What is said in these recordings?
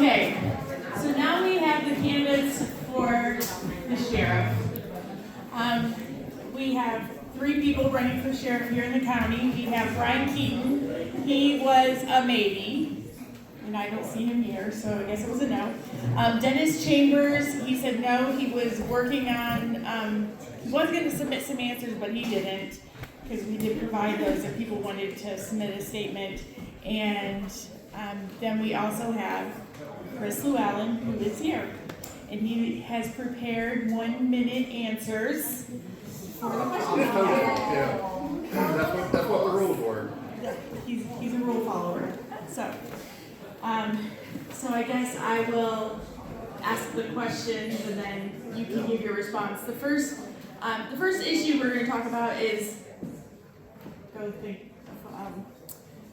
Okay, so now we have the candidates for the sheriff. We have 3 people running for sheriff here in the county. We have Brian Keaton. He was a maybe, and I don't see him here, so I guess it was a no. Dennis Chambers, he said no. He was working on, he was going to submit some answers, but he didn't, because we did provide those if people wanted to submit a statement. And then we also have Chris Llewellyn, who is here. And he has prepared 1-minute answers for the question. Yeah, that's what the rules were. He's a rule follower. So I guess I will ask the questions and then you can give your response. The first issue we're going to talk about is,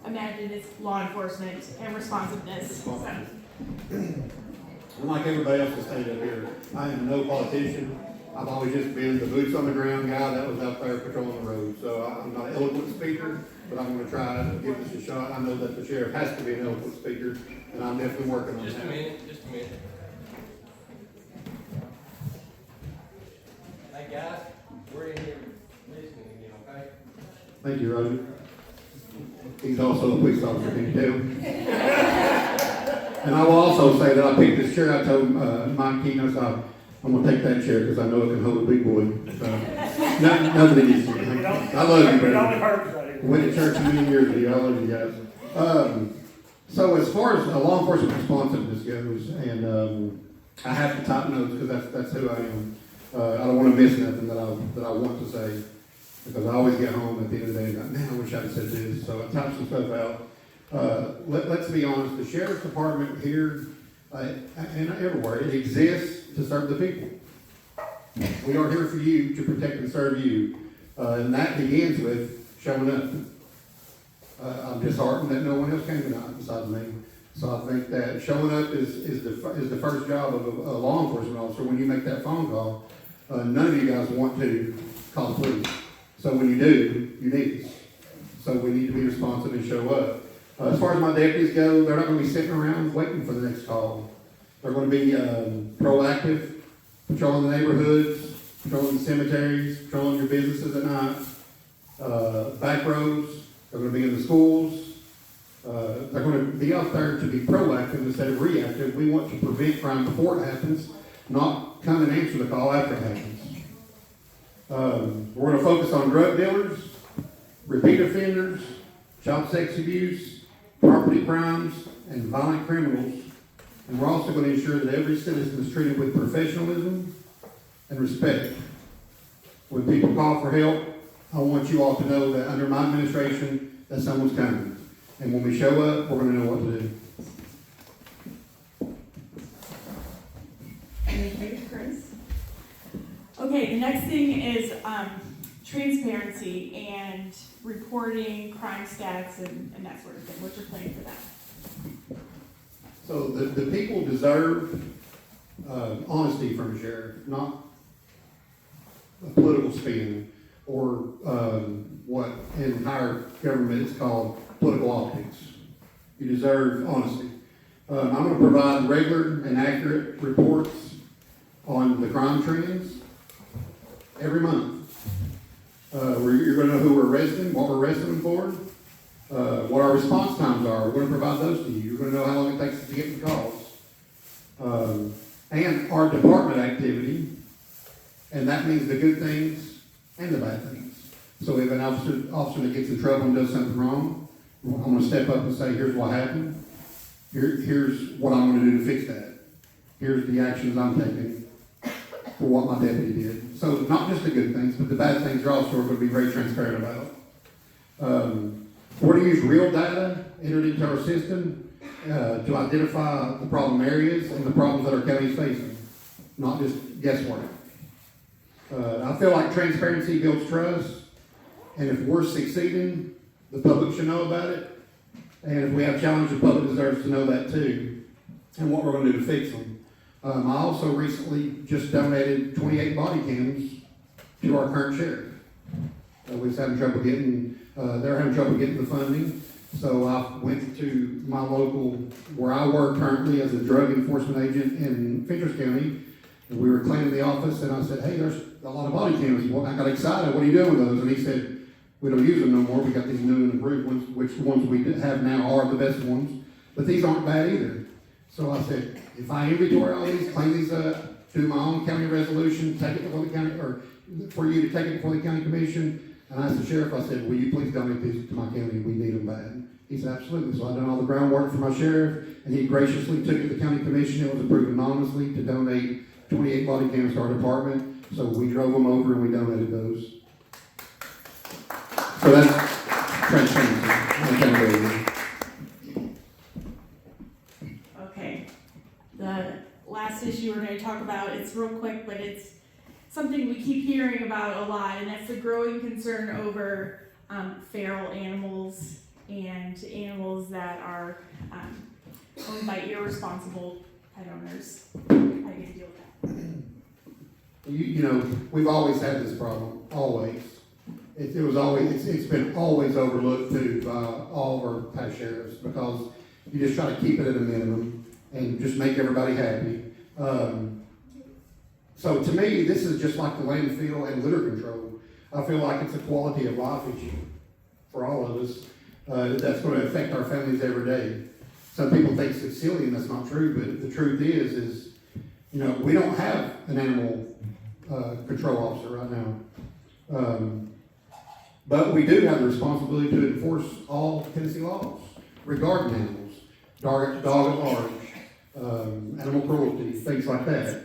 imagine it's law enforcement and responsiveness. So. Like everybody else has stated up here, I am no politician. I've always just been the boots on the ground guy that was out there patrolling the road. So I'm not an eloquent speaker, but I'm going to try to give this a shot. I know that the sheriff has to be an eloquent speaker, and I'm definitely working on that. Just a minute. Hey guys, we're in here listening again, okay? Thank you, Roger. He's also a police officer, can you tell? And I will also say that I picked this chair. I told Mike Keaton, I said, I'm going to take that chair because I know it can hold a big boy. So, nothing against you. I love you, brother. Went to church many years with you. I love you guys. So as far as law enforcement responsiveness goes, and I have to type notes because that's who I am. I don't want to miss nothing that I want to say, because I always get home at the end of the day and go, man, I wish I'd said this. So I type some stuff out. Let's be honest, the sheriff's department here and everywhere, it exists to serve the people. We are here for you to protect and serve you. And that begins with showing up. I'm disheartened that no one else came tonight besides me. So I think that showing up is the first job of a law enforcement officer. When you make that phone call, none of you guys want to call the police. So when you do, you need us. So we need to be responsive and show up. As far as my deputies go, they're not going to be sitting around waiting for the next call. They're going to be proactive, patrolling the neighborhoods, patrolling the cemeteries, patrolling your businesses at night, back roads. They're going to be in the schools. They're going to be out there to be proactive instead of reactive. We want to prevent crime before it happens, not come and answer the call after it happens. We're going to focus on drug dealers, repeat offenders, child sex abuse, property crimes, and violent criminals. And we're also going to ensure that every citizen is treated with professionalism and respect. When people call for help, I want you all to know that under my administration, that someone's coming. And when we show up, we're going to know what to do. Thank you, Chris. Okay, the next thing is transparency and reporting crime stats and that sort of thing. What's your plan for that? So the people deserve honesty from a sheriff, not a political spin or what in higher government is called political optics. You deserve honesty. I'm going to provide regular and accurate reports on the crime trends every month. You're going to know who we're arresting, what we're arresting them for, what our response times are. We're going to provide those to you. You're going to know how long it takes us to get the calls. And our department activity, and that means the good things and the bad things. So if an officer that gets in trouble and does something wrong, I'm going to step up and say, here's what happened. Here's what I'm going to do to fix that. Here's the actions I'm taking for what my deputy did. So not just the good things, but the bad things are also going to be very transparent about. We're going to use real data entered into our system to identify the problem areas and the problems that our county is facing, not just guesswork. I feel like transparency builds trust, and if we're succeeding, the public should know about it. And if we have challenges, the public deserves to know that too, and what we're going to do to fix them. I also recently just donated 28 body cams to our current sheriff. We was having trouble getting, they're having trouble getting the funding. So I went to my local, where I work currently as a drug enforcement agent in Fentress County, and we were cleaning the office, and I said, hey, there's a lot of body cameras. Well, I got excited, what are you doing with those? And he said, we don't use them no more, we got these new and improved ones, which the ones we have now are the best ones, but these aren't bad either. So I said, if I inventory all these, clean these up, do my own county resolution, take it before the county, or for you to take it before the county commission, and I asked the sheriff, I said, will you please donate these to my county, we need them bad. He said, absolutely. So I done all the groundwork for my sheriff, and he graciously took it to the county commission. It was approved anonymously to donate 28 body cams to our department. So we drove them over and we donated those. So that's transparency. Okay. The last issue we're going to talk about, it's real quick, but it's something we keep hearing about a lot, and that's the growing concern over feral animals and animals that are owned by irresponsible pet owners. How do you deal with that? You know, we've always had this problem, always. It's been always overlooked too by all of our past sheriffs, because you just try to keep it at a minimum and just make everybody happy. So to me, this is just like the landfill and litter control. I feel like it's a quality of life issue for all of us. That's going to affect our families every day. Some people think it's silly, and that's not true, but the truth is, you know, we don't have an animal control officer right now. But we do have the responsibility to enforce all Tennessee laws regarding animals, dog at large, animal cruelty, things like that.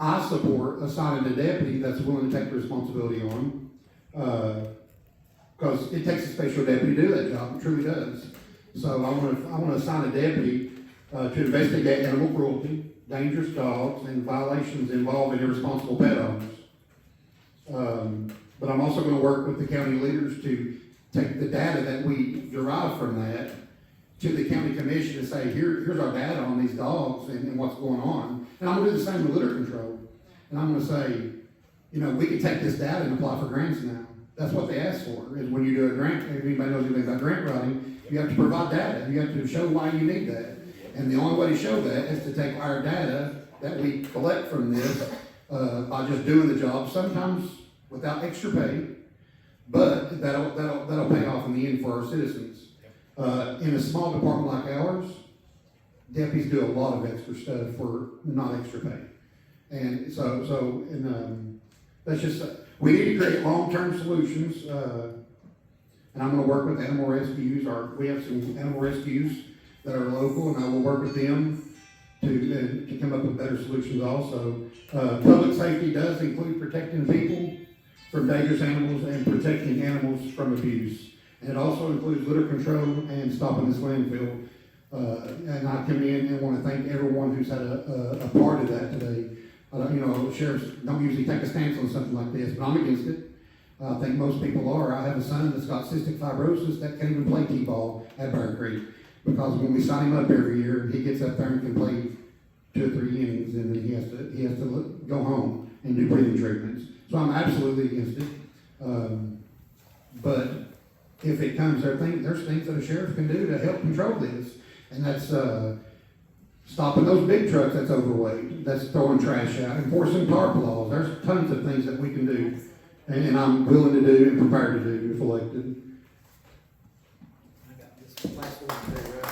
I support assigning a deputy that's willing to take the responsibility on, because it takes a special deputy to do that job. It truly does. So I want to assign a deputy to investigate animal cruelty, dangerous dogs, and violations involving irresponsible pet owners. But I'm also going to work with the county leaders to take the data that we derive from that to the county commission and say, here's our data on these dogs and what's going on. And I'm going to do the same with litter control. And I'm going to say, you know, we can take this data and apply for grants now. That's what they ask for, is when you do a grant, if anybody knows anything about grant writing, you have to provide data. You have to show why you need that. And the only way to show that is to take our data that we collect from this by just doing the job, sometimes without extra pay, but that'll pay off in the end for our citizens. In a small department like ours, deputies do a lot of extra stuff for not extra pay. And so that's just, we need to create long-term solutions, and I'm going to work with animal rescues. We have some animal rescues that are local, and I will work with them to come up with better solutions also. Public safety does include protecting people from dangerous animals and protecting animals from abuse. And it also includes litter control and stopping this landfill. And I come in and want to thank everyone who's had a part of that today. You know, sheriffs don't usually take a stance on something like this, but I'm against it. I think most people are. I have a son that's got cystic fibrosis that can't even play t-ball at Bear Creek, because when we sign him up every year, he gets up there and can play 2 or 3 innings, and then he has to go home and do breathing treatments. So I'm absolutely against it. But if it comes, there's things that a sheriff can do to help control this, and that's stopping those big trucks that's overweight, that's throwing trash out, enforcing tarp laws. There's tons of things that we can do, and I'm willing to do and prepared to do if elected. I got this last one very well.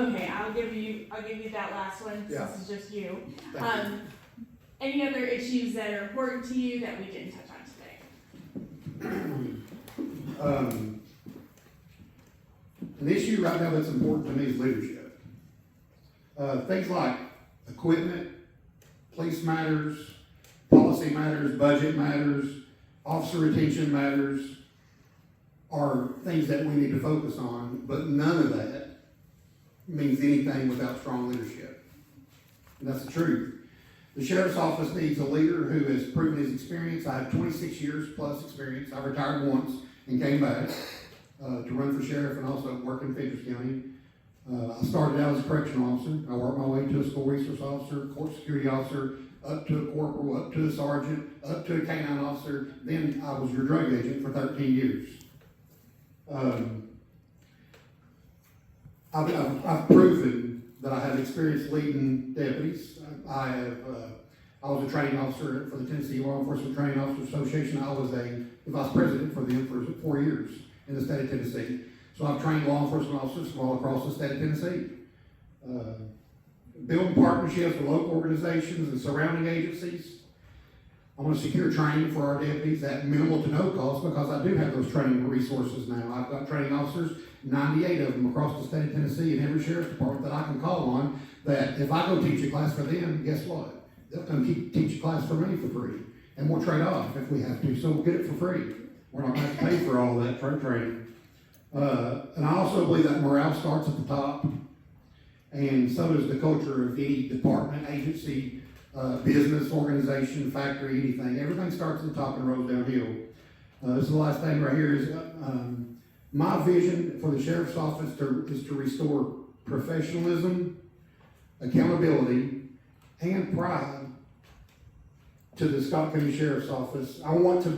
Okay, I'll give you that last one, Yeah. since it's just you. Thank you. Any other issues that are important to you that we didn't touch on today? An issue right now that's important to me is leadership. Things like equipment, police matters, policy matters, budget matters, officer retention matters, are things that we need to focus on, but none of that means anything without strong leadership. And that's the truth. The sheriff's office needs a leader who has proven his experience. I have 26 years plus experience. I retired once and came back to run for sheriff and also work in Fentress County. I started out as a correctional officer. I worked my way to a school resource officer, court security officer, up to a corporal, up to a sergeant, up to a canine officer. Then I was your drug agent for 13 years. I've proven that I have experience leading deputies. I was a training officer for the Tennessee Law Enforcement Training Officers Association. I was the vice president for them for 4 years in the state of Tennessee. So I've trained law enforcement officers from all across the state of Tennessee. Building partnerships with local organizations and surrounding agencies. I want to secure training for our deputies at minimal to no cost, because I do have those training resources now. I've got training officers, 98 of them across the state of Tennessee, in every sheriff's department that I can call on, that if I go teach a class for them, guess what? They'll come teach a class for me for free. And we'll trade off if we have to, so we'll get it for free. We're not going to have to pay for all that training. And I also believe that morale starts at the top, and so does the culture of any department, agency, business, organization, factory, anything. Everything starts at the top and rolls downhill. This is the last thing right here is my vision for the sheriff's office is to restore professionalism, accountability, and pride to the Scott County Sheriff's Office. I want to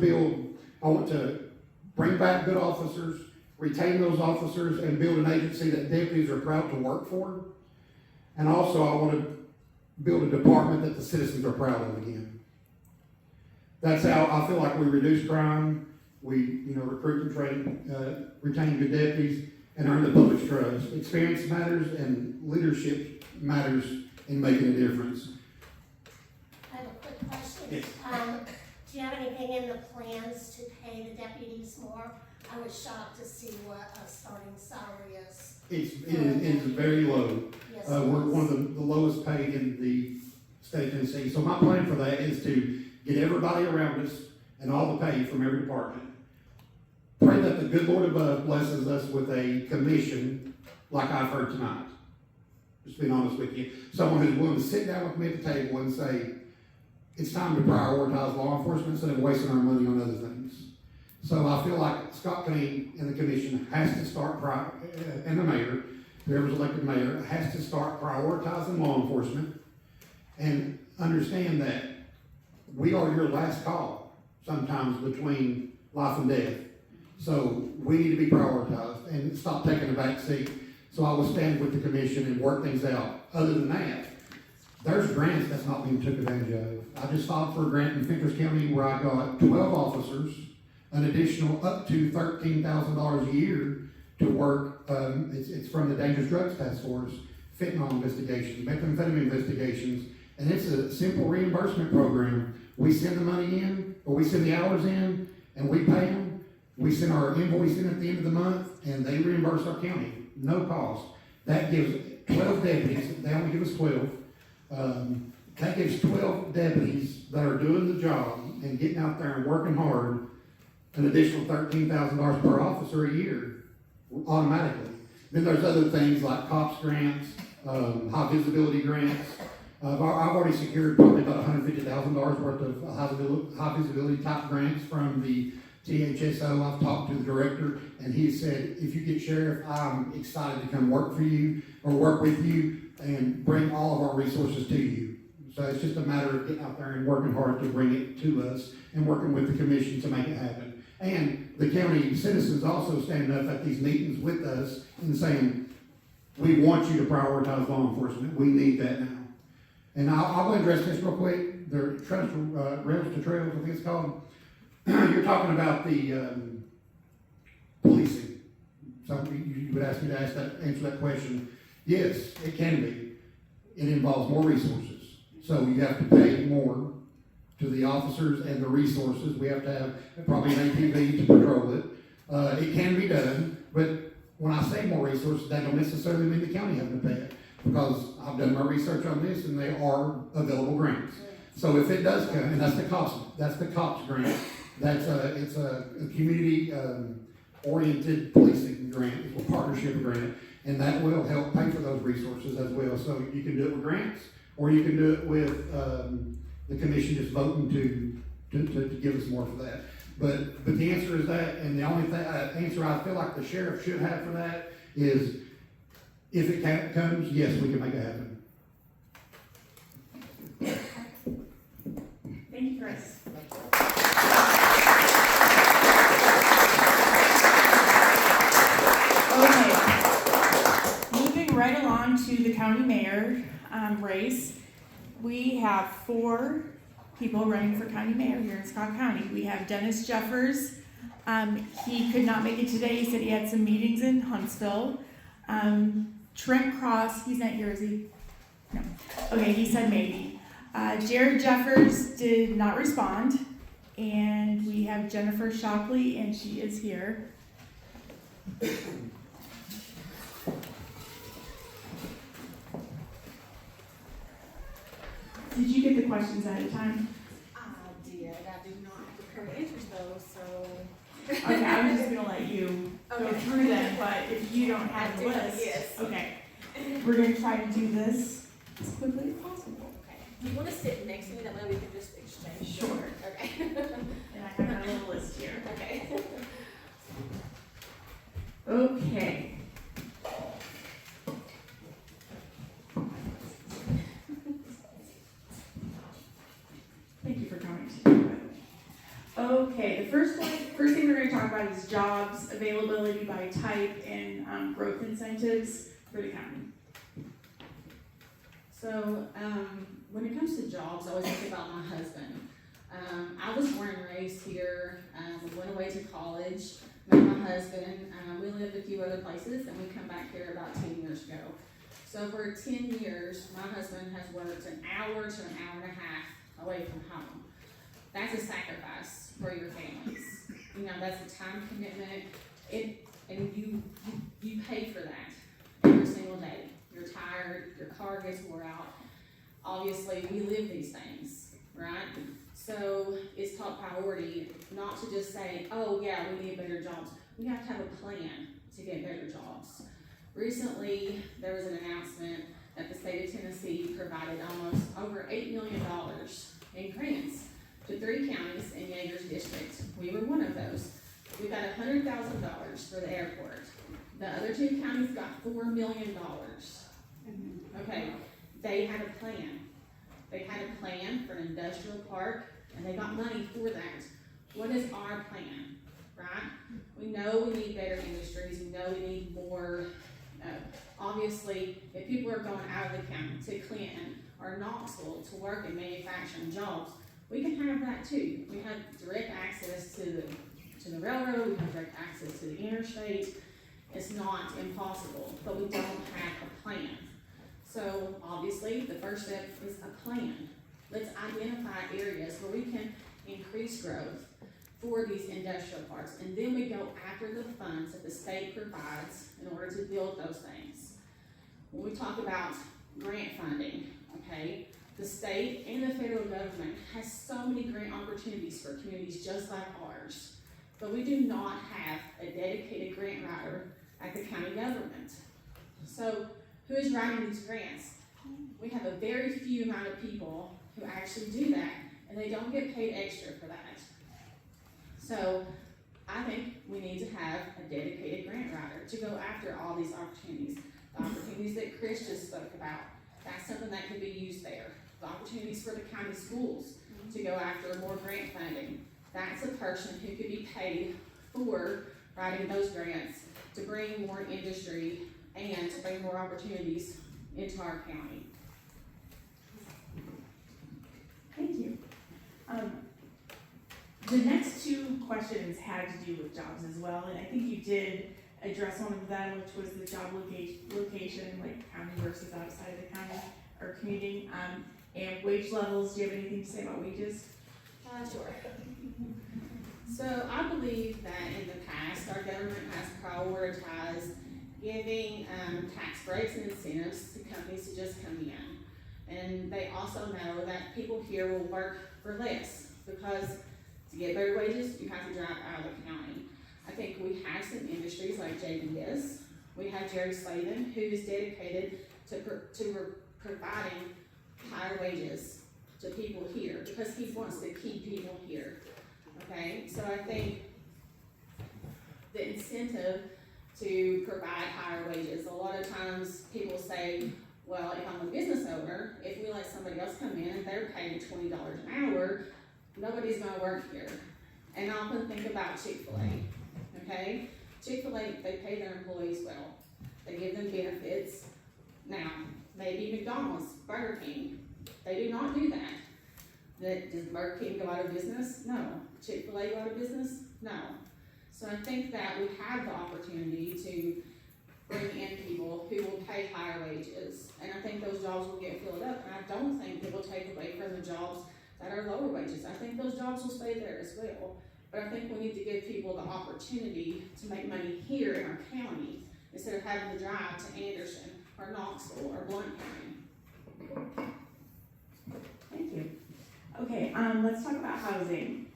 bring back good officers, retain those officers, and build an agency that deputies are proud to work for. And also I want to build a department that the citizens are proud of again. That's how I feel like we reduce crime, we recruit and train, retain good deputies, and earn the public's trust. Experience matters, and leadership matters in making a difference. I have a quick question. Yes. Do you have anything in the plans to pay the deputies more? I was shocked to see what a starting salary is. It is very low. Yes, We're one of the lowest paid in the state of Tennessee. So my plan for that is to get everybody around us and all the pay from every department. Pray that the good Lord above blesses us with a commission like I've heard tonight. Just being honest with you. Someone who's willing to sit down with me at the table and say, it's time to prioritize law enforcement instead of wasting our money on other things. So I feel like Scott County and the commission has to start, and the mayor, whoever's elected mayor, has to start prioritizing law enforcement and understand that we are your last call sometimes between life and death. So we need to be prioritized and stop taking a back seat. So I will stand with the commission and work things out. Other than that, there's grants that's not being took advantage of. I just filed for a grant in Fentress County where I got 12 officers, an additional up to $13,000 a year to work. It's from the Dangerous Drugs Task Force, fentanyl investigations, methamphetamine investigations, and it's a simple reimbursement program. We send the money in, or we send the hours in, and we pay them. We send our invoice in at the end of the month, and they reimburse our county, no cost. That gives 12 deputies, they only give us 12, that gives 12 deputies that are doing the job and getting out there and working hard an additional $13,000 per officer a year, automatically. Then there's other things like COPS grants, high visibility grants. I've already secured probably about $150,000 worth of high visibility type grants from the THSO. I've talked to the director, and he said, if you get sheriff, I'm excited to come work for you or work with you and bring all of our resources to you. So it's just a matter of getting out there and working hard to bring it to us and working with the commission to make it happen. And the county citizens also standing up at these meetings with us and saying, we want you to prioritize law enforcement. We need that now. And I'll go address this real quick. The Rails to Trails, I think it's called. You're talking about the policing. So you would ask me to answer that question. Yes, it can be. It involves more resources. So you have to pay more to the officers and the resources. We have to have probably an ATV to patrol it. It can be done, but when I say more resources, that don't necessarily mean the county having to pay it, because I've done my research on this and they are available grants. So if it does come, and that's the COPS grant. It's a community oriented policing grant, it's a partnership grant, and that will help pay for those resources as well. So you can do it with grants, or you can do it with the commission just voting to give us more for that. But the answer is that, and the only answer I feel like the sheriff should have for that is, if it comes, yes, we can make it happen. mayor race. We have 4 people running for county mayor here in Scott County. We have Dennis Jeffers. He could not make it today. He said he had some meetings in Huntsville. Trent Cross, he's not here, is he? No. Okay, he said maybe. Jared Jeffers did not respond. And we have Jennifer Shockley, and she is here. Did you get the questions ahead of time? I did. I do not have to prepare to answer those, so. Okay, I'm just gonna let you go Okay. through them, but if you don't have I the do, list. yes. Okay. We're gonna try to do this as quickly as possible. Okay. Do you want to sit next to me? That way we can just exchange. Sure. Okay. And I have my little list here. Okay. Okay. Thank you for coming today, by the way. Okay, the first thing we're gonna talk about is jobs, availability by type, and growth incentives for the county. So, when it comes to jobs, I always think about my husband. I was born and raised here, went away to college, met my husband, we lived a few other places, and we come back here about 10 years ago. So for 10 years, my husband has worked an hour to an hour and a half away from home. That's a sacrifice for your families. You know, that's a time commitment, and you pay for that every single day. You're tired, your car gets wore out. Obviously, we live these things, right? So it's top priority not to just say, oh yeah, we need better jobs. We have to have a plan to get better jobs. Recently, there was an announcement that the state of Tennessee provided almost over $8 million in grants to 3 counties in Yeager's district. We were one of those. We got $100,000 for the airport. The other 2 counties got $4 million. Okay, they had a plan. They had a plan for an industrial park, and they got money for that. What is our plan, right? We know we need better industries. We know we need more. Obviously, if people are going out of the county to Clinton or Knoxville to work in manufacturing jobs, we can have that too. We have direct access to the railroad. We have direct access to the interstate. It's not impossible, but we don't have a plan. So obviously, the first step is a plan. Let's identify areas where we can increase growth for these industrial parks, and then we go after the funds that the state provides in order to build those things. When we talk about grant funding, okay, the state and the federal government has so many grant opportunities for communities just like ours, but we do not have a dedicated grant writer at the county government. So who is writing these grants? We have a very few amount of people who actually do that, and they don't get paid extra for that. So I think we need to have a dedicated grant writer to go after all these opportunities. The opportunities that Chris just spoke about, that's something that could be used there. The opportunities for the county schools to go after more grant funding. That's a person who could be paid for writing those grants to bring more industry and to bring more opportunities into our county. Thank you. The next 2 questions had to do with jobs as well, and I think you did address one of them, which was the job location, like county versus outside of the county or commuting, and wage levels. Do you have anything to say about wages? Sure. So I believe that in the past, our government has prioritized giving tax breaks and incentives to companies to just come in. And they also know that people here will work for less because to get better wages, you have to drive out of the county. I think we have some industries like JBS. We have Jerry Slavin, who is dedicated to providing higher wages to people here because he wants to keep people here. Okay, so I think the incentive to provide higher wages, a lot of times people say, well, if I'm a business owner, if we let somebody else come in and they're paying $20 an hour, nobody's gonna work here. And I often think about Chick-fil-A, okay? Chick-fil-A, they pay their employees well. They give them benefits. Now, maybe McDonald's, Burger King. They do not do that. Does Burger King go out of business? No. Chick-fil-A go out of business? No. So I think that we have the opportunity to bring in people who will pay higher wages. And I think those jobs will get filled up. And I don't think it will take away from the jobs that are lower wages. I think those jobs will stay there as well. But I think we need to give people the opportunity to make money here in our county instead of having to drive to Anderson or Knoxville or Blount County. Thank you. Okay, let's talk about housing.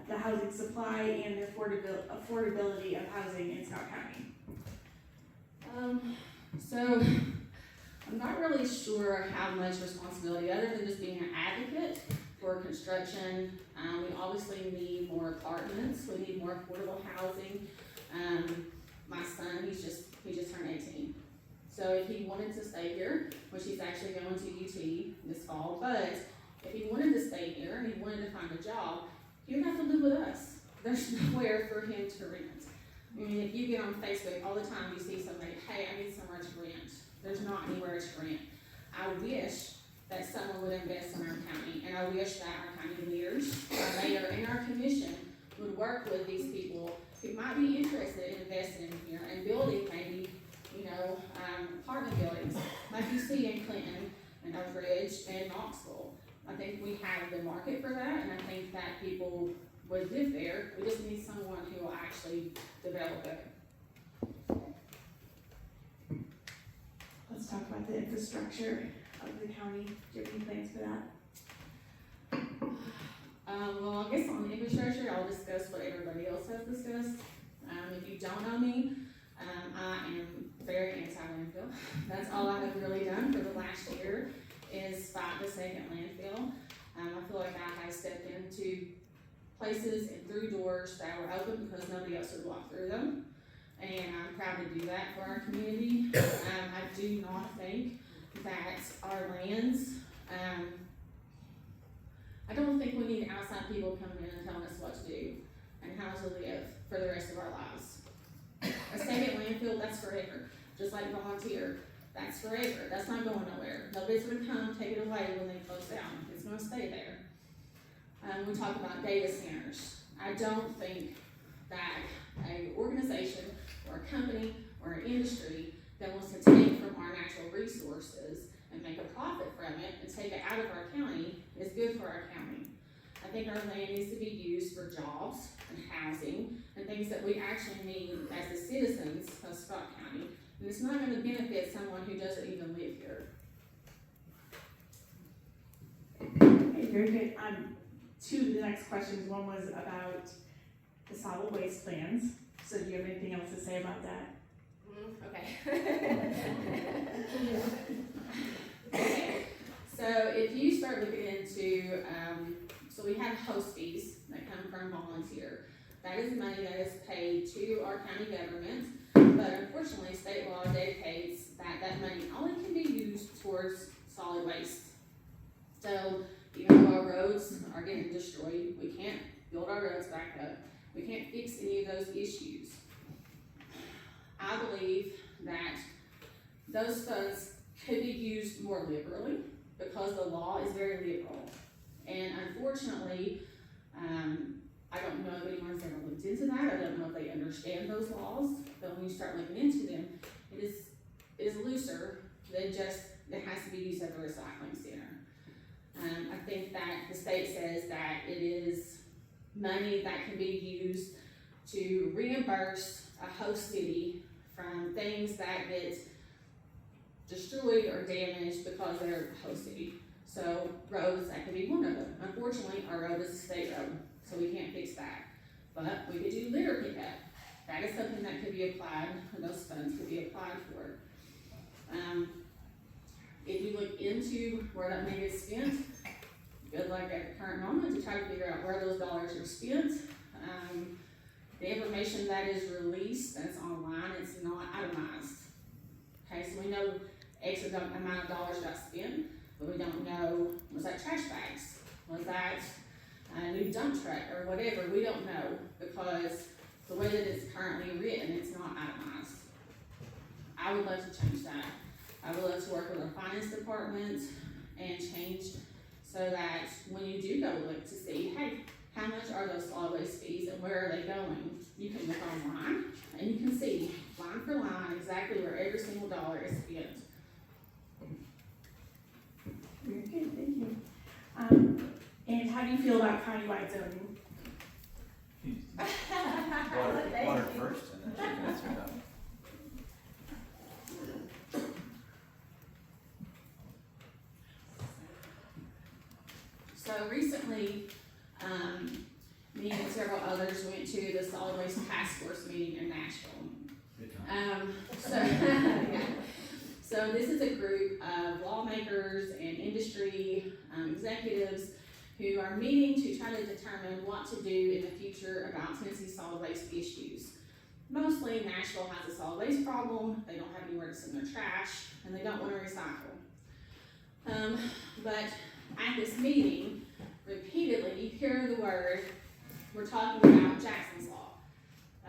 The housing supply and the affordability of housing in Scott County. So I'm not really sure how much responsibility, other than just being an advocate for construction. We obviously need more apartments. We need more affordable housing. My son, he just turned 18. So if he wanted to stay here, which he's actually going to UT this fall, but if he wanted to stay here and he wanted to find a job, he would have to live with us. There's nowhere for him to rent. I mean, if you get on Facebook all the time, you see somebody, hey, I need somewhere to rent. There's not anywhere to rent. I wish that someone would invest in our county, and I wish that our county leaders, our mayor, and our commission would work with these people who might be interested in investing in here and building maybe, apartment buildings like you see in Clinton and Oak Ridge and Knoxville. I think we have the market for that, and I think that people would live there. We just need someone who will actually develop it. Let's talk about the infrastructure of the county. Do you have any plans for that? Well, I guess on the infrastructure, I'll discuss what everybody else has discussed. If you don't know me, I am very anti-landfill. That's all I have really done for the last year is fight the second landfill. I feel like I have stepped into places and through doors that were open because nobody else would walk through them. And I'm proud to do that for our community. I do not think that our lands, I don't think we need outside people coming in and telling us what to do and how to live for the rest of our lives. A second landfill, that's forever. Just like volunteer, that's forever. That's not going nowhere. Nobody's gonna come take it away when they close down. It's gonna stay there. We talk about data centers. I don't think that an organization or a company or an industry that wants to take from our natural resources and make a profit from it and take it out of our county is good for our county. I think our land needs to be used for jobs and housing and things that we actually need as the citizens of Scott County. And it's not going to benefit someone who doesn't even live here. Okay, very good. Two of the next questions. One was about the solid waste plans. So do you have anything else to say about that? Okay. Okay. So if you start looking into, so we have host fees that come from volunteer. That is money that is paid to our county government, but unfortunately state law dictates that that money only can be used towards solid waste. So, our roads are getting destroyed. We can't build our roads back up. We can't fix any of those issues. I believe that those funds could be used more liberally because the law is very liberal. And unfortunately, I don't know if anyone's ever looked into that. I don't know if they understand those laws, but when you start looking into them, it is looser than just, it has to be used at the recycling center. I think that the state says that it is money that can be used to reimburse a host city from things that get destroyed or damaged because they're a host city. So roads, that could be one of them. Unfortunately, our road is a state road, so we can't fix that. But we could do litter pickup. That is something that could be applied, or those funds could be applied for. If you look into where that money is spent, good luck at the current moment to try to figure out where those dollars are spent. The information that is released, that's online, it's not itemized. Okay, so we know X amount of dollars got spent, but we don't know, was that trash bags? Was that a new dump truck or whatever? We don't know because the way that it's currently written, it's not itemized. I would love to change that. I would love to work with our finance department and change so that when you do go look to see, hey, how much are those solid waste fees and where are they going? You can look online and you can see line for line exactly where every single dollar is spent. Very good, thank you. And how do you feel about countywide zoning? Water first, and then she can answer that. So recently, me and several others went to the solid waste task force meeting in Nashville. Good time. Yeah. So this is a group of lawmakers and industry executives who are meeting to try to determine what to do in the future about Tennessee solid waste issues. Mostly Nashville has a solid waste problem, they don't have anywhere to send their trash, and they don't want to recycle. But at this meeting, repeatedly you hear the word, we're talking about Jackson's Law,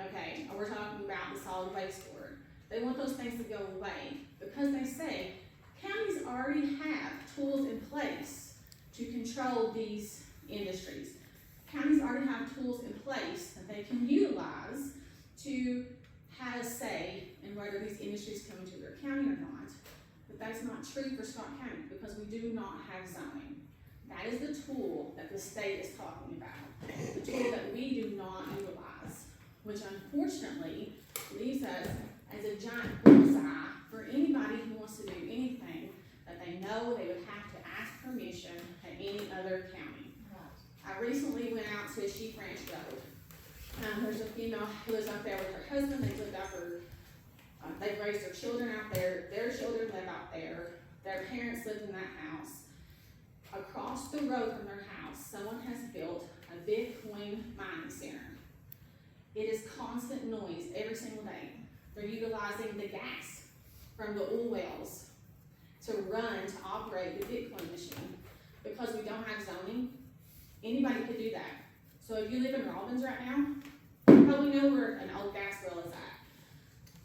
okay, or we're talking about the solid waste board. They want those things to go away because they say counties already have tools in place to control these industries. Counties already have tools in place that they can utilize to have a say in whether these industries come into their county or not. But that's not true for Scott County because we do not have zoning. That is the tool that the state is talking about, the tool that we do not utilize, which unfortunately leaves us as a giant bullseye for anybody who wants to do anything that they know they would have to ask permission at any other county. I recently went out to Sheep Ranch Road. There's a female who lives out there with her husband. They've lived out for, they've raised their children out there. Their children live out there. Their parents lived in that house. Across the road from their house, someone has built a Bitcoin mining center. It is constant noise every single day. They're utilizing the gas from the oil wells to run, to operate the Bitcoin machine. Because we don't have zoning, anybody could do that. So if you live in Robbins right now, you probably know where an old gas well is at.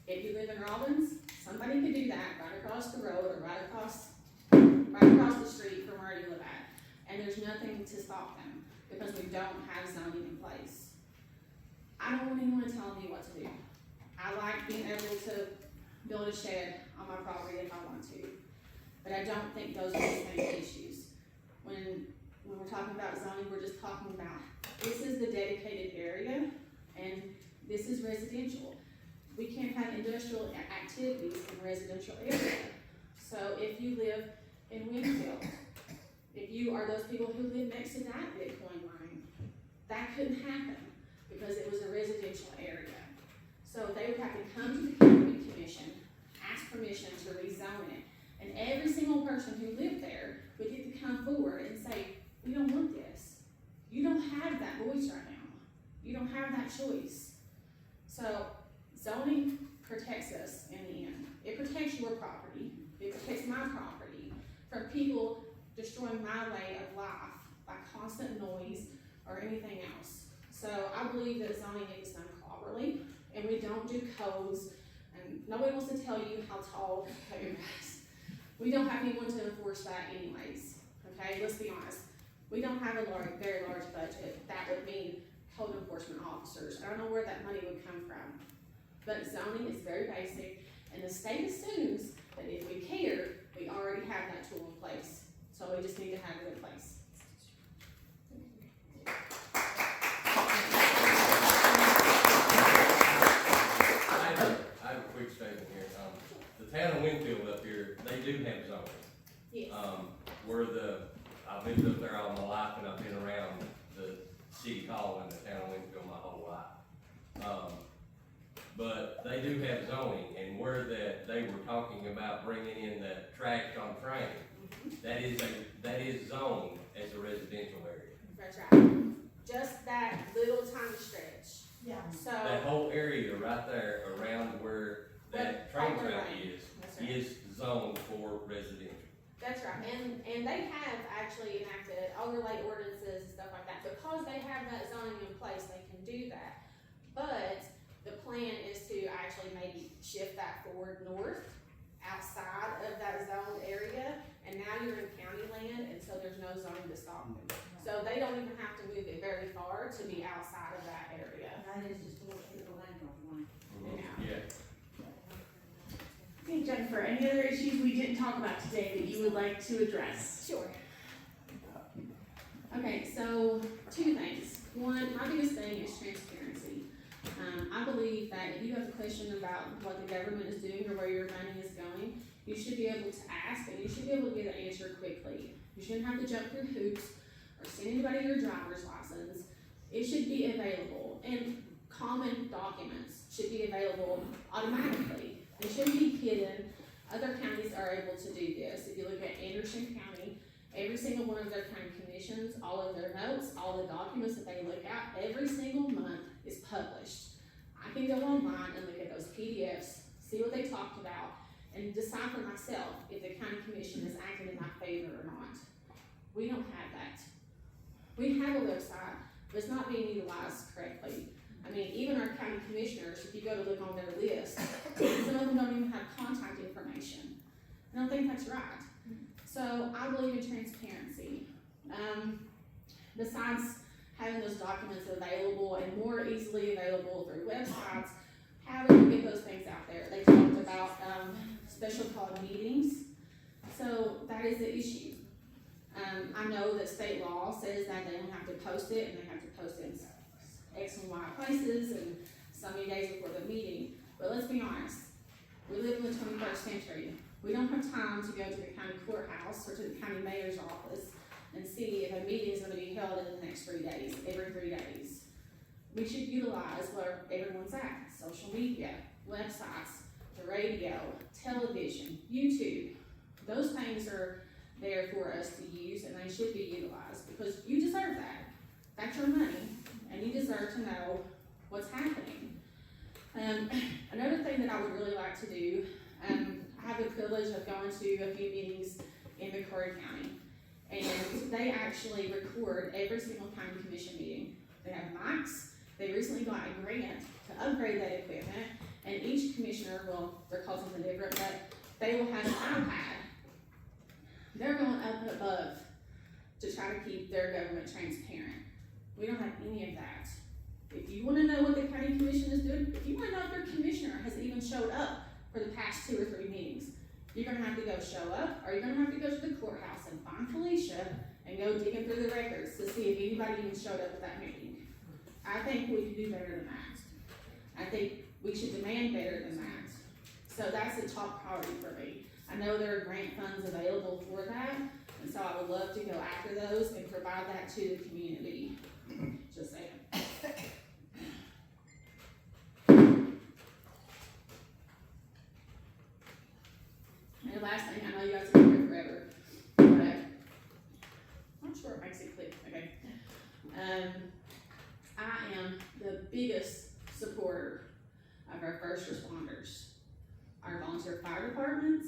If you live in Robbins, somebody could do that right across the road or right across the street from where you live at. And there's nothing to stop them because we don't have zoning in place. I don't want anyone telling me what to do. I like being able to build a shed on my property if I want to, but I don't think those are the same issues. When we're talking about zoning, we're just talking about this is the dedicated area and this is residential. We can't have industrial activities in residential area. So if you live in Winfield, if you are those people who live next to that Bitcoin mine, that couldn't happen because it was a residential area. So they would have to come to the county commission, ask permission to rezone it, and every single person who lived there would get to come forward and say, we don't want this. You don't have that voice right now. You don't have that choice. So zoning protects us in the end. It protects your property. It protects my property from people destroying my way of life by constant noise or anything else. So I believe that zoning is done properly, and we don't do codes, and nobody wants to tell you how tall the code is. We don't have anyone to enforce that anyways, okay? Let's be honest. We don't have a very large budget. That would mean code enforcement officers. I don't know where that money would come from. But zoning is very basic, and the state assumes that if we care, we already have that tool in place. So we just need to have it in place. I have a quick statement here. The town of Winfield up here, they do have zoning. Yes. I've lived up there all my life, and I've been around the city hall in the town of Winfield my whole life. But they do have zoning, and where they were talking about bringing in the trash on train, that is zoned as a residential area. That's right. Just that little tiny stretch. Yeah. So. That whole area right there around where that train track That's right. is zoned for residential. That's right, and they have actually enacted overlay ordinances and stuff like that. Because they have that zoning in place, they can do that. But the plan is to actually maybe shift that forward north outside of that zoned area, and now you're in county land, and so there's no zoning to stop them. So they don't even have to move it very far to be outside of that area. That is just a little bit of land off one. Yeah. Okay, Jennifer, any other issues we didn't talk about today that you would like to address? Sure. Okay, so two things. One, my biggest thing is transparency. I believe that if you have a question about what the government is doing or where your money is going, you should be able to ask and you should be able to get an answer quickly. You shouldn't have to jump through hoops or send anybody your driver's license. It should be available, and common documents should be available automatically. They shouldn't be hidden. Other counties are able to do this. If you look at Anderson County, every single one of their county commissions, all of their notes, all the documents that they look at every single month is published. I can go online and look at those PDFs, see what they talked about, and decide for myself if the county commission is acting in my favor or not. We don't have that. We have a website, but it's not being utilized correctly. I mean, even our county commissioners, if you go to look on their list, some of them don't even have contact information. I don't think that's right. So I believe in transparency. Besides having those documents available and more easily available through websites, how do we get those things out there? They talked about special called meetings. So that is the issue. I know that state law says that they don't have to post it, and they have to post it in X and Y places and so many days before the meeting. But let's be honest, we live in the 21st century. We don't have time to go to the county courthouse or to the county mayor's office and see if a meeting is gonna be held in the next 3 days, every 3 days. We should utilize where everyone's at, social media, websites, the radio, television, YouTube. Those things are there for us to use, and they should be utilized because you deserve that. That's your money, and you deserve to know what's happening. Another thing that I would really like to do, I have the privilege of going to a few meetings in McCrory County, and they actually record every single county commission meeting. They have mics. They recently got a grant to upgrade that equipment, and each commissioner, well, they're called something different, but they will have an iPad. They're going up and above to try to keep their government transparent. We don't have any of that. If you wanna know what the county commission is doing, if you wanna know if your commissioner has even showed up for the past 2 or 3 meetings, you're gonna have to go show up, or you're gonna have to go to the courthouse and find Felicia and go digging through the records to see if anybody even showed up at that meeting. I think we can do better than that. I think we should demand better than that. So that's the top priority for me. I know there are grant funds available for that, and so I would love to go after those and provide that to the community. Just saying. And the last thing, I know you guys have been here forever, but I'm sure it makes it click, okay? I am the biggest supporter of our first responders, our volunteer fire departments,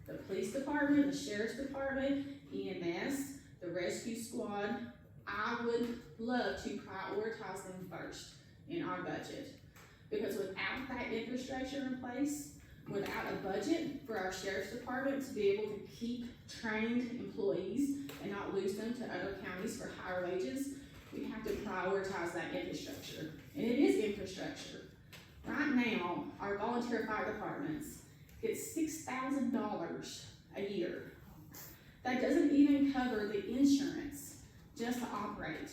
the police department, the sheriff's department, EMS, the rescue squad. I would love to prioritize them first in our budget, because without that infrastructure in place, without a budget for our sheriff's department to be able to keep trained employees and not lose them to other counties for higher wages, we have to prioritize that infrastructure. And it is infrastructure. Right now, our volunteer fire departments get $6,000 a year. That doesn't even cover the insurance just to operate.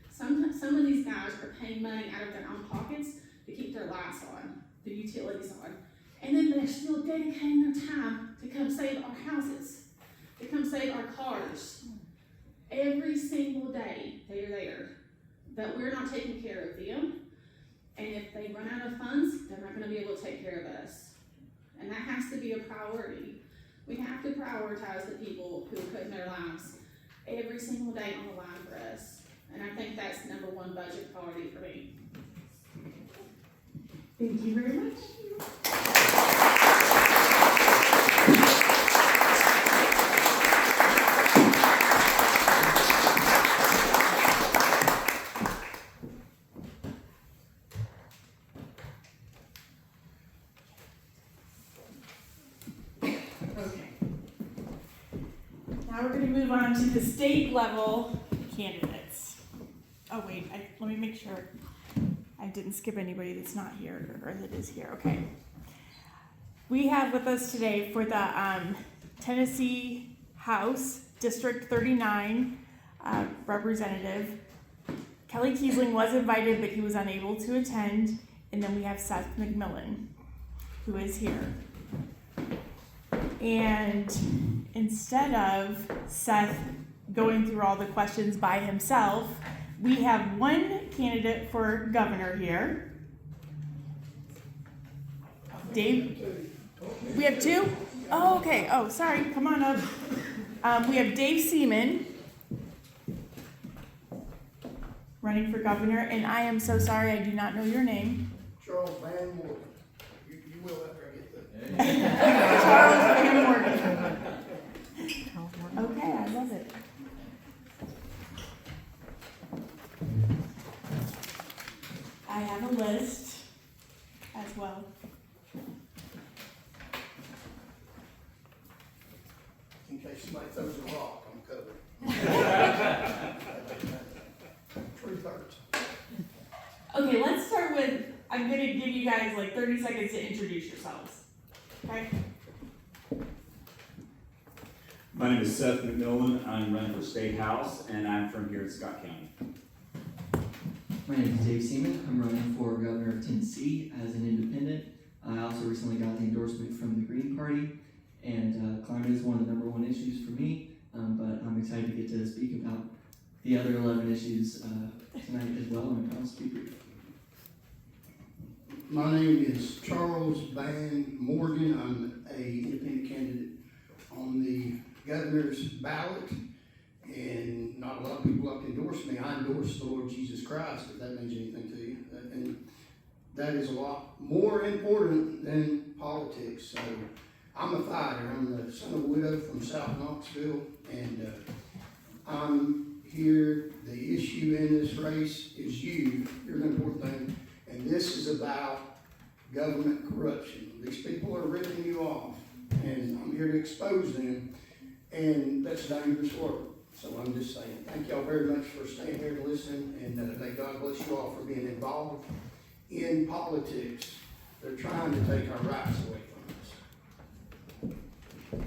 Some of these guys are paying money out of their own pockets to keep their lights on, the utilities on, and then they're still dedicating their time to come save our houses, to come save our cars. Every single day they are there, but we're not taking care of them, and if they run out of funds, they're not gonna be able to take care of us. And that has to be a priority. We have to prioritize the people who are putting their lives every single day on the line for us. And I think that's #1 budget priority for me. Thank you very much. Now we're gonna move on to the state level candidates. Oh wait, let me make sure I didn't skip anybody that's not here or that is here, okay. We have with us today for the Tennessee House District 39 representative. Kelly Kiesling was invited, but he was unable to attend. And then we have Seth McMillan, who is here. And instead of Seth going through all the questions by himself, we have one candidate for governor here. Dave? We have two? Oh, okay. Oh, sorry. Come on up. We have Dave Seaman running for governor, and I am so sorry I do not know your name. Charles Van Morgan. You will after I get that. Charles Van Morgan. Okay, I love it. I have a list as well. In case somebody throws a rock, I'm covered. Truth hurts. Okay, let's start with, I'm gonna give you guys like 30 seconds to introduce yourselves. Okay? My name is Seth McMillan. I'm running for State House, and I'm from here in Scott County. My name is Dave Seaman. I'm running for Governor of Tennessee as an independent. I also recently got the endorsement from the Green Party, and climate is one of the number one issues for me, but I'm excited to get to speak about the other 11 issues tonight as well, and I promise to be brief. My name is Charles Van Morgan. I'm a independent candidate on the governor's ballot, and not a lot of people like to endorse me. I endorse the Lord Jesus Christ, if that means anything to you. And that is a lot more important than politics. So I'm a fighter. I'm the son of a widow from South Knoxville, and I'm here. The issue in this race is you. You're an important thing. And this is about government corruption. These people are ripping you off, and I'm here to expose them, and that's dangerous work. So I'm just saying, thank y'all very much for staying here to listen, and may God bless you all for being involved in politics. They're trying to take our rights away from us.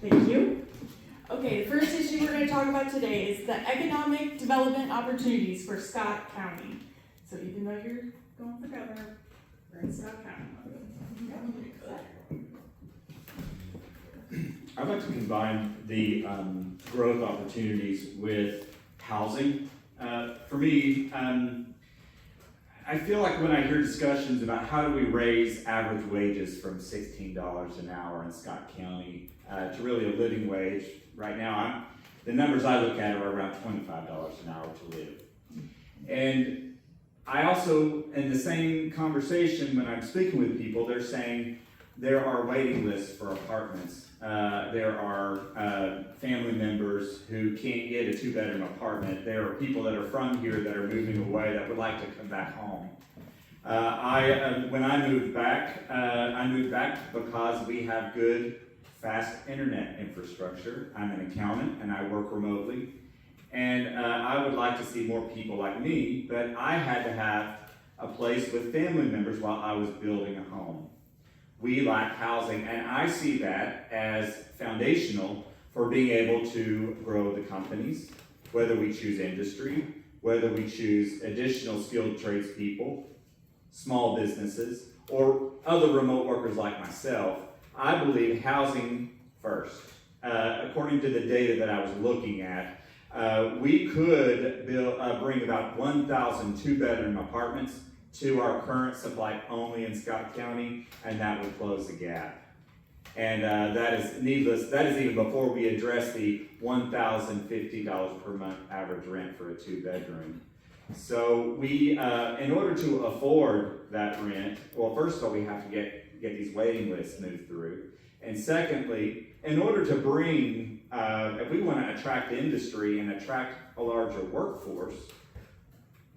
Thank you. Okay, the first issue we're going to talk about today is the economic development opportunities for Scott County. So even though you're going for governor, we're in Scott County. I'd like to combine the growth opportunities with housing. For me, I feel like when I hear discussions about how do we raise average wages from $16 an hour in Scott County to really a living wage, right now the numbers I look at are around $25 an hour to live. And I also, in the same conversation when I'm speaking with people, they're saying there are waiting lists for apartments. There are family members who can't get a 2-bedroom apartment. There are people that are from here that are moving away that would like to come back home. When I moved back because we have good, fast internet infrastructure. I'm an accountant and I work remotely. And I would like to see more people like me, but I had to have a place with family members while I was building a home. We lack housing, and I see that as foundational for being able to grow the companies, whether we choose industry, whether we choose additional skilled tradespeople, small businesses, or other remote workers like myself. I believe housing first. According to the data that I was looking at, we could bring about 1,000 2-bedroom apartments to our current supply only in Scott County, and that would close the gap. And that is needless. That is even before we address the $1,050 per month average rent for a 2-bedroom. So we, in order to afford that rent, well, first of all, we have to get these waiting lists moved through. And secondly, in order to bring, if we want to attract industry and attract a larger workforce,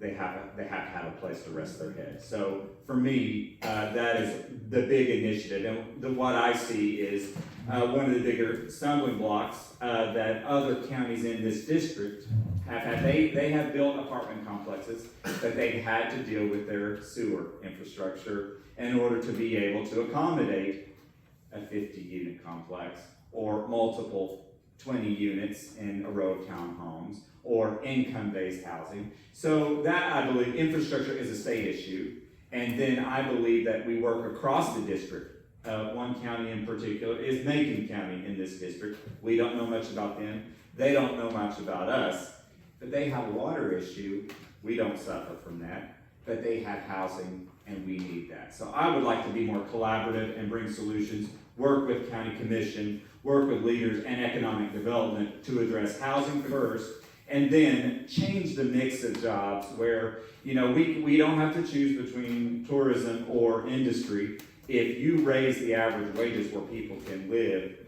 they have to have a place to rest their head. So for me, that is the big initiative. And what I see is one of the bigger stumbling blocks that other counties in this district have had. They have built apartment complexes, but they've had to deal with their sewer infrastructure in order to be able to accommodate a 50-unit complex or multiple 20 units in a row of townhomes or income-based housing. So that, I believe, infrastructure is a state issue. And then I believe that we work across the district. One county in particular is Macon County in this district. We don't know much about them. They don't know much about us. But they have a water issue. We don't suffer from that. But they have housing, and we need that. So I would like to be more collaborative and bring solutions, work with county commission, work with leaders and economic development to address housing first, and then change the mix of jobs where, we don't have to choose between tourism or industry. If you raise the average wages where people can live,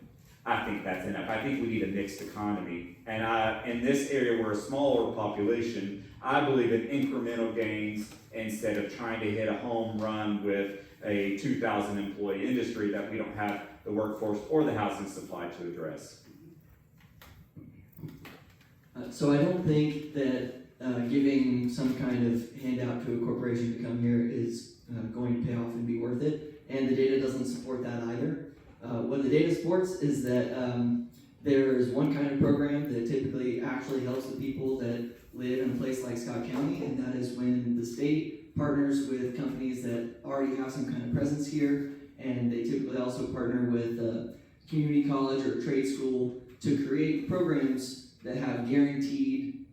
I think that's enough. I think we need a mixed economy. And in this area, we're a smaller population. I believe in incremental gains instead of trying to hit a home run with a 2,000 employee industry that we don't have the workforce or the housing supply to address. So I don't think that giving some kind of handout to a corporation to come here is going to pay off and be worth it, and the data doesn't support that either. What the data supports is that there is one kind of program that typically actually helps the people that live in a place like Scott County, and that is when the state partners with companies that already have some kind of presence here, and they typically also partner with a community college or a trade school to create programs that have guaranteed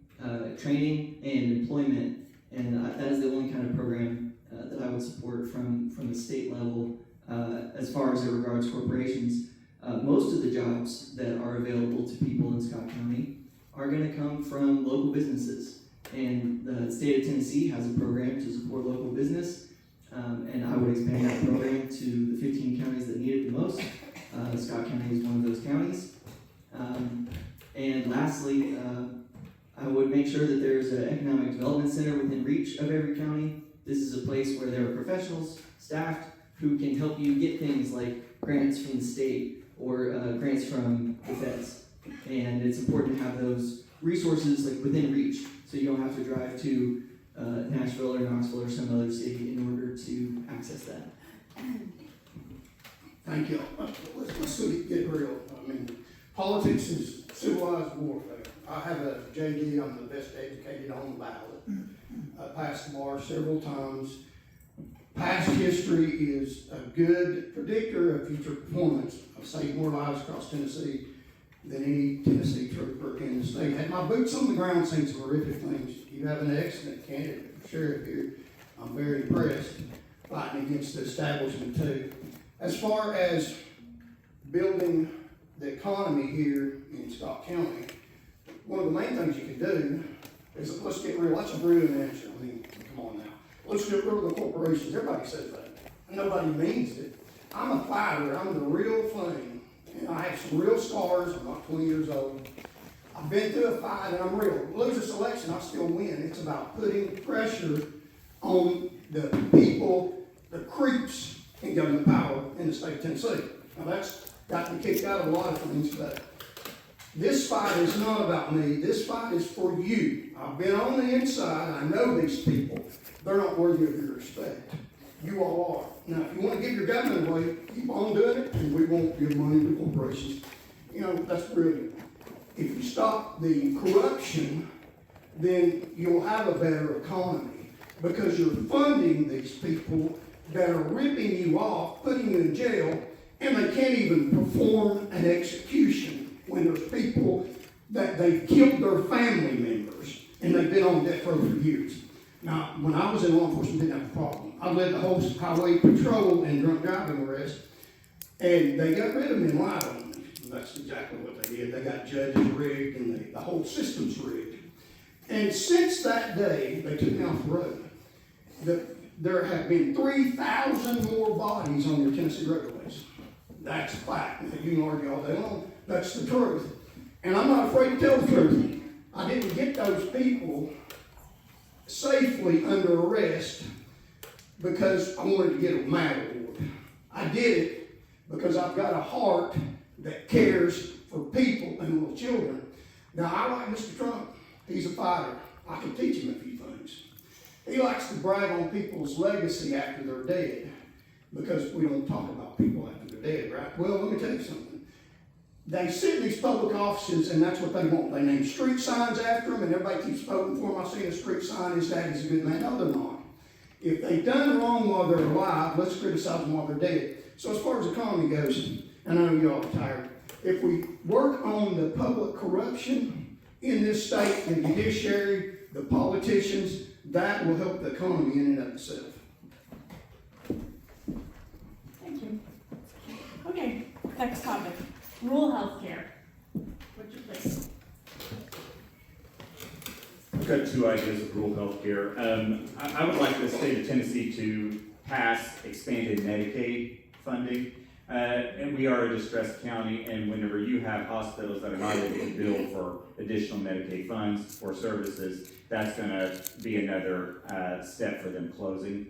training and employment, and that is the only kind of program that I would support from the state level as far as it regards corporations. Most of the jobs that are available to people in Scott County are going to come from local businesses, and the state of Tennessee has a program to support local business, and I would expand that program to the 15 counties that need it the most. Scott County is one of those counties. And lastly, I would make sure that there's an economic development center within reach of every county. This is a place where there are professionals, staffed, who can help you get things like grants from the state or grants from the feds. And it's important to have those resources like within reach, so you don't have to drive to Nashville or Knoxville or some other city in order to access that. Thank you. Let's get real. I mean, politics is civilized warfare. I have a JD, I'm the best educated on the ballot. I passed the bar several times. Past history is a good predictor of future performance. I've saved more lives across Tennessee than any Tennessee trooper in the state. Had my boots on the ground, seen some horrific things. You have an excellent candidate for sheriff here. I'm very impressed, fighting against the establishment too. As far as building the economy here in Scott County, one of the main things you can do is, let's get real, that's a brilliant answer. I mean, come on now. Let's get rid of the corporations. Everybody says that. Nobody means it. I'm a fighter. I'm the real thing. And I have some real scars. I'm not 20 years old. I've been through a fight and I'm real. Lose this election, I still win. It's about putting pressure on the people, the creeps in government power in the state of Tennessee. Now that's got me kicked out of a lot of things today. This fight is not about me. This fight is for you. I've been on the inside. I know these people. They're not worthy of your respect. You all are. Now, if you want to give your government away, keep on doing it, and we won't give money to corporations. That's brilliant. If you stop the corruption, then you'll have a better economy, because you're funding these people that are ripping you off, putting you in jail, and they can't even perform an execution when there's people that they've killed their family members and they've been on death row for years. Now, when I was in law enforcement, I didn't have a problem. I led the whole highway patrol and drunk driving arrest, and they got rid of me and lied on me. That's exactly what they did. They got judges rigged, and the whole system's rigged. And since that day, they took me off the road. There have been 3,000 more bodies on your Tennessee roadways. That's a fact. Now, you can argue all day long. That's the truth. And I'm not afraid to tell the truth. I didn't get those people safely under arrest because I wanted to get a medal award. I did it because I've got a heart that cares for people and little children. Now, I like Mr. Trump. He's a fighter. I can teach him a few things. He likes to brag on people's legacy after they're dead because we don't talk about people after they're dead, right? Well, let me tell you something. They sit in these public offices, and that's what they want. They name street signs after them, and everybody keeps voting for them. I see a street sign, his daddy's a good man. No, they're not. If they've done wrong while they're alive, let's criticize them while they're dead. So as far as the economy goes, and I know you all are tired, if we work on the public corruption in this state, the judiciary, the politicians, that will help the economy in and of itself. Thank you. Okay, next topic, rural healthcare. What's your place? I've got two ideas of rural healthcare. I would like the state of Tennessee to pass expanded Medicaid funding. And we are a distressed county, and whenever you have hospitals that are not able to bill for additional Medicaid funds or services, that's going to be another step for them closing.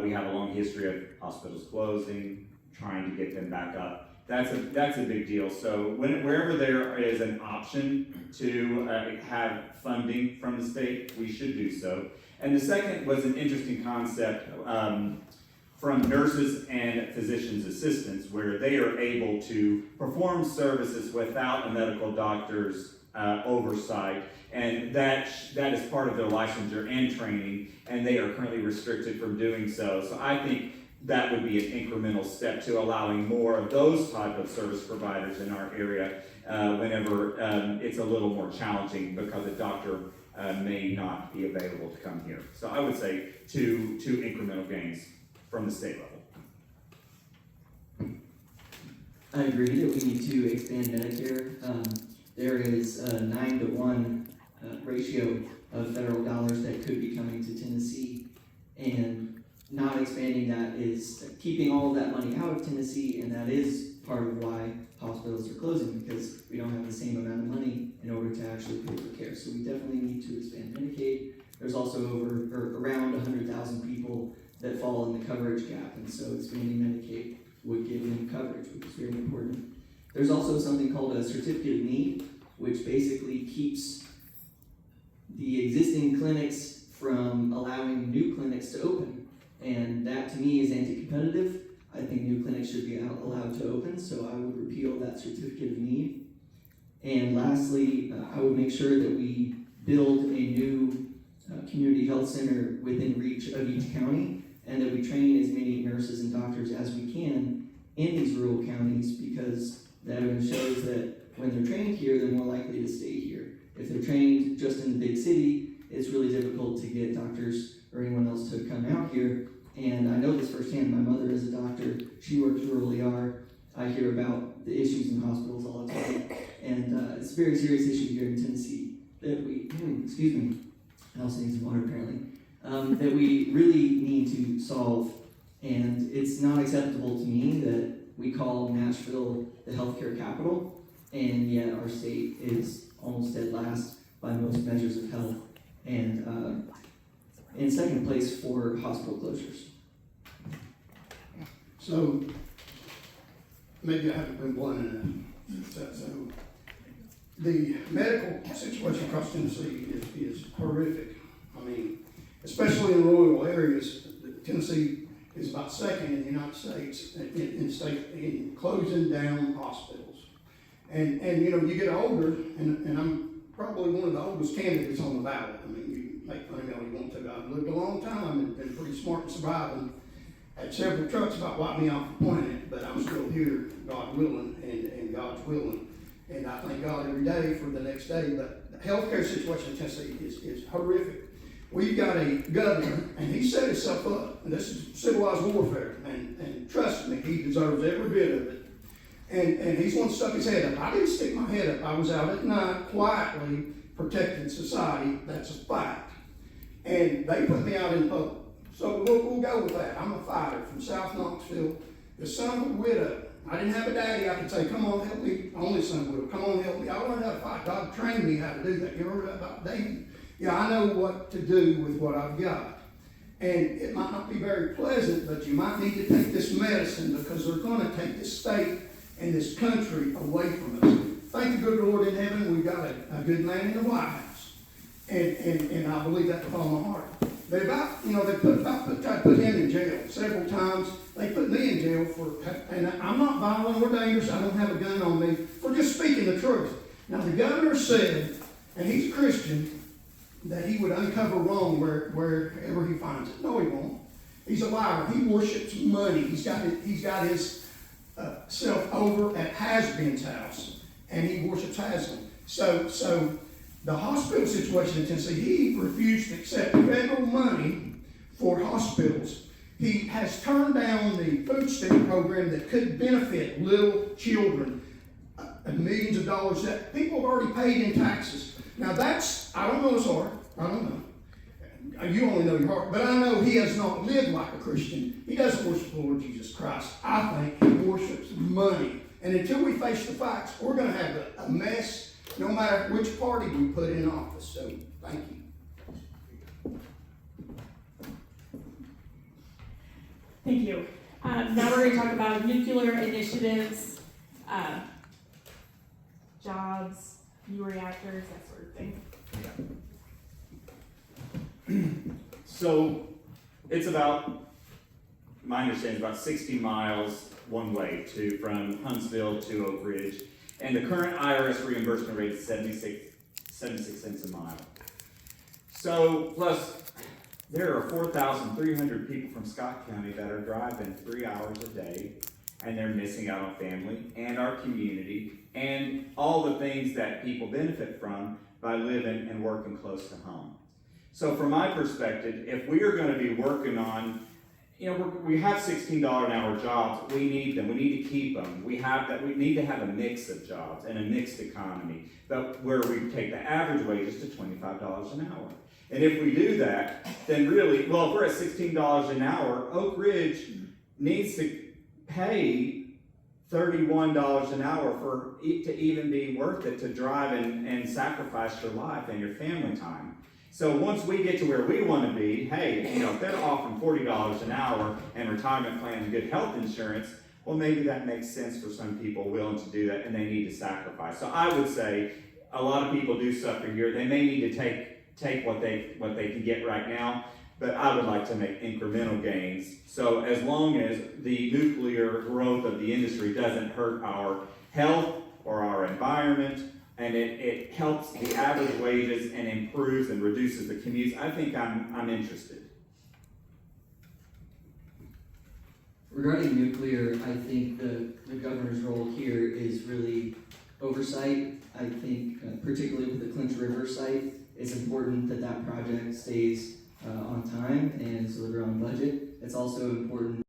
We have a long history of hospitals closing, trying to get them back up. That's a big deal. So wherever there is an option to have funding from the state, we should do so. And the second was an interesting concept from nurses and physicians' assistants, where they are able to perform services without a medical doctor's oversight, and that is part of their licensure and training, and they are currently restricted from doing so. So I think that would be an incremental step to allowing more of those type of service providers in our area whenever it's a little more challenging because a doctor may not be available to come here. So I would say two incremental gains from the state level. I agree that we need to expand Medicare. There is a 9-to-1 ratio of federal dollars that could be coming to Tennessee, and not expanding that is keeping all of that money out of Tennessee, and that is part of why hospitals are closing, because we don't have the same amount of money in order to actually pay for care. So we definitely need to expand Medicaid. There's also around 100,000 people that fall in the coverage gap, and so expanding Medicaid would give them coverage, which is very important. There's also something called a certificate of need, which basically keeps the existing clinics from allowing new clinics to open, and that to me is anti-competitive. I think new clinics should be allowed to open, so I would repeal that certificate of need. And lastly, I would make sure that we build a new community health center within reach of each county, and that we train as many nurses and doctors as we can in these rural counties, because the evidence shows that when they're trained here, they're more likely to stay here. If they're trained just in the big city, it's really difficult to get doctors or anyone else to come out here. And I know this firsthand. My mother is a doctor. She works rural ER. I hear about the issues in hospitals all the time. And it's a very serious issue here in Tennessee that we, excuse me, I also need some water apparently, that we really need to solve. And it's not acceptable to me that we call Nashville the healthcare capital, and yet our state is almost dead last by most measures of health, and in second place for hospital closures. So, maybe I haven't been blunt enough. So the medical situation across Tennessee is horrific. I mean, especially in rural areas, Tennessee is about second in the United States in closing down hospitals. And you know, you get older, and I'm probably one of the oldest candidates on the ballot. I mean, you make fun of me all you want to. I've lived a long time and been pretty smart and surviving. Had several trucks about wiped me off the planet, but I'm still here, God willing, and God's willing. And I thank God every day for the next day. But the healthcare situation in Tennessee is horrific. We've got a governor, and he set himself up, and this is civilized warfare, and trust me, he deserves every bit of it. And he's one stuck his head up. I didn't stick my head up. I was out at night quietly protecting society. That's a fact. And they put me out in public. So we'll go with that. I'm a fighter from South Knoxville, the son of a widow. I didn't have a daddy I could say, come on, help me. Only son of a widow. Come on, help me. I learned how to fight. God trained me how to do that. You ever heard about David? Yeah, I know what to do with what I've got. And it might not be very pleasant, but you might need to take this medicine because they're going to take this state and this country away from us. Thank the good Lord in heaven, we've got a good man in the White House. And I believe that with all my heart. They tried to put him in jail several times. They put me in jail and I'm not violent or dangerous. I don't have a gun on me for just speaking the truth. Now the governor said, and he's a Christian, that he would uncover wrong wherever he finds it. No, he won't. He's a liar. He worships money. He's got his self over at Has-Been's house, and he worships Haslam. So the hospital situation in Tennessee, he refused to accept federal money for hospitals. He has turned down the food stamp program that could benefit little children, millions of dollars that people have already paid in taxes. Now I don't know his heart. I don't know. You only know your heart. But I know he has not lived like a Christian. He doesn't worship the Lord Jesus Christ. I think he worships money. And until we face the facts, we're going to have a mess no matter which party we put in office. So, thank you. Thank you. Now we're going to talk about nuclear initiatives, jobs, new reactors, that sort of thing. So it's about, my understanding is about 60 miles one way from Huntsville to Oak Ridge. And the current IRS reimbursement rate is 76 cents a mile. So plus there are 4,300 people from Scott County that are driving 3 hours a day, and they're missing out on family and our community and all the things that people benefit from by living and working close to home. So from my perspective, if we are going to be working on, we have $16 an hour jobs, we need them, we need to keep them. We need to have a mix of jobs and a mixed economy, but where we take the average wages to $25 an hour. And if we do that, then really, well, if we're at $16 an hour, Oak Ridge needs to pay $31 an hour to even be worth it to drive and sacrifice your life and your family time. So once we get to where we want to be, hey, if they're offering $40 an hour and retirement plan and good health insurance, well, maybe that makes sense for some people willing to do that, and they need to sacrifice. So I would say a lot of people do suffer here. They may need to take what they can get right now, but I would like to make incremental gains. So as long as the nuclear growth of the industry doesn't hurt our health or our environment, and it helps the average wages and improves and reduces the commutes, I think I'm interested. Regarding nuclear, I think the governor's role here is really oversight. I think particularly with the Clinch River site, it's important that project stays on time and is delivered on budget. It's also important